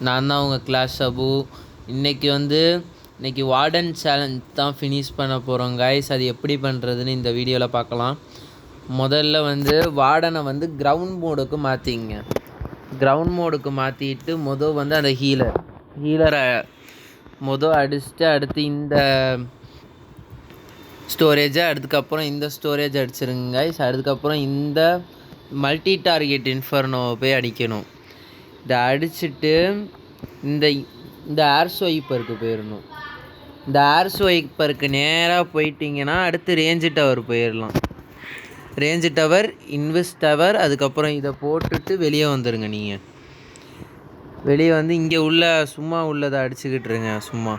நான் தான் உங்கள் கிளாஸ் அபு. இன்றைக்கி வார்டன் சேலஞ்ச் தான் ஃபினிஷ் பண்ண போகிறோம் கைஸ். அது எப்படி பண்ணுறதுன்னு இந்த வீடியோவில் பார்க்கலாம். முதல்ல வார்டனை கிரவுண்ட் மோடுக்கு மாற்றிங்க. கிரவுண்ட் மோடுக்கு மாற்றிட்டு அந்த ஹீலரை அடிச்சுட்டு அடுத்து இந்த ஸ்டோரேஜை, அதுக்கப்புறம் இந்த ஸ்டோரேஜ் அடிச்சிருங்க கைஸ். அதுக்கப்புறம் இந்த மல்டி டார்கெட் இன்ஃபர்னோவை போய் அடிக்கணும். இதை அடிச்சுட்டு இந்த ஏர் ஸ்வைப்பருக்கு போயிடணும். இந்த ஏர் ஸ்வைப்பருக்கு நேராக போயிட்டிங்கன்னா அடுத்து ரேஞ்சு டவர் போயிடலாம். ரேஞ்சு டவர், இன்வெஸ்ட் டவர், அதுக்கப்புறம் இதை போட்டுட்டு வெளியே வந்துடுங்க. நீங்கள் வெளியே இங்கே சும்மா உள்ளதை அடிச்சுக்கிட்டுருங்க. சும்மா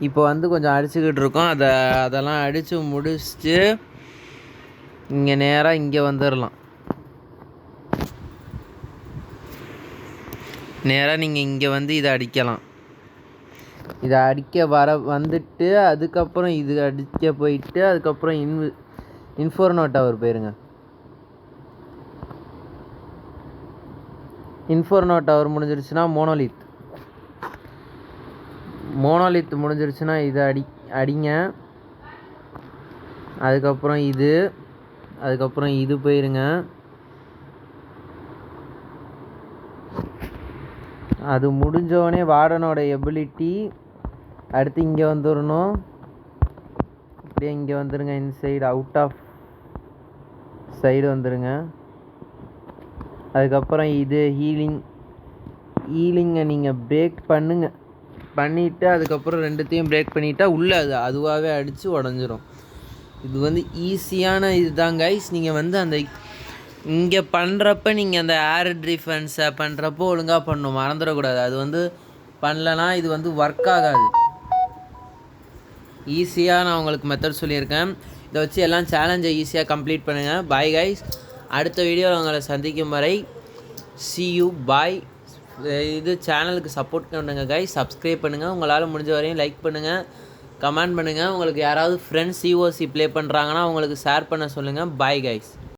இப்போ கொஞ்சம் அடிச்சுக்கிட்டு இருக்கோம். அதெல்லாம் அடித்து முடிச்சுட்டு இங்கே நேராக இங்கே வந்துடலாம். நேராக நீங்கள் இங்கே இதை அடிக்கலாம். இதை அடிக்க வந்துட்டு அதுக்கப்புறம் இது அடிக்க போயிட்டு அதுக்கப்புறம் இன்ஃபோர்னோ டவர் போயிருங்க. இன்ஃபோர்னோ டவர் முடிஞ்சிருச்சுன்னா மோனோலித் முடிஞ்சிருச்சுன்னா இதை அடிங்க. அதுக்கப்புறம் இது போயிருங்க. அது முடிஞ்சோடனே வார்டனோட எபிலிட்டி அடுத்து இங்கே வந்துடணும். அப்படியே இங்கே வந்துடுங்க. இன்சைடு அவுட் ஆஃப் சைடு வந்துடுங்க. அதுக்கப்புறம் இது ஹீலிங்கை நீங்கள் பிரேக் பண்ணிவிட்டு அதுக்கப்புறம் ரெண்டுத்தையும் பிரேக் பண்ணிட்டா உள்ளே அதுவாகவே அடித்து உடஞ்சிரும். இது ஈஸியான இதுதான் கைஸ். நீங்கள் அந்த இங்கே பண்ணுறப்ப நீங்கள் அந்த ஏர் டிஃபென்ஸை பண்ணுறப்போ ஒழுங்காக பண்ணணும், மறந்துடக்கூடாது. அது பண்ணலனா இது ஒர்க் ஆகாது. ஈஸியாக நான் உங்களுக்கு மெத்தட் சொல்லியிருக்கேன். இதை வச்சு எல்லாம் சேலஞ்சை ஈஸியாக கம்ப்ளீட் பண்ணுங்கள். Bye guys. அடுத்த வீடியோவில் உங்களை சந்திக்கும் வரை see you, பாய். இது சேனலுக்கு சப்போர்ட் பண்ணுங்கள் கைஸ். சப்ஸ்கிரைப் பண்ணுங்கள். உங்களால் முடிஞ்ச வரையும் லைக் பண்ணுங்கள், கமெண்ட் பண்ணுங்கள். உங்களுக்கு யாராவது ஃப்ரெண்ட்ஸ் COC ப்ளே பண்ணுறாங்கன்னா அவங்களுக்கு ஷேர் பண்ண சொல்லுங்கள். Bye guys.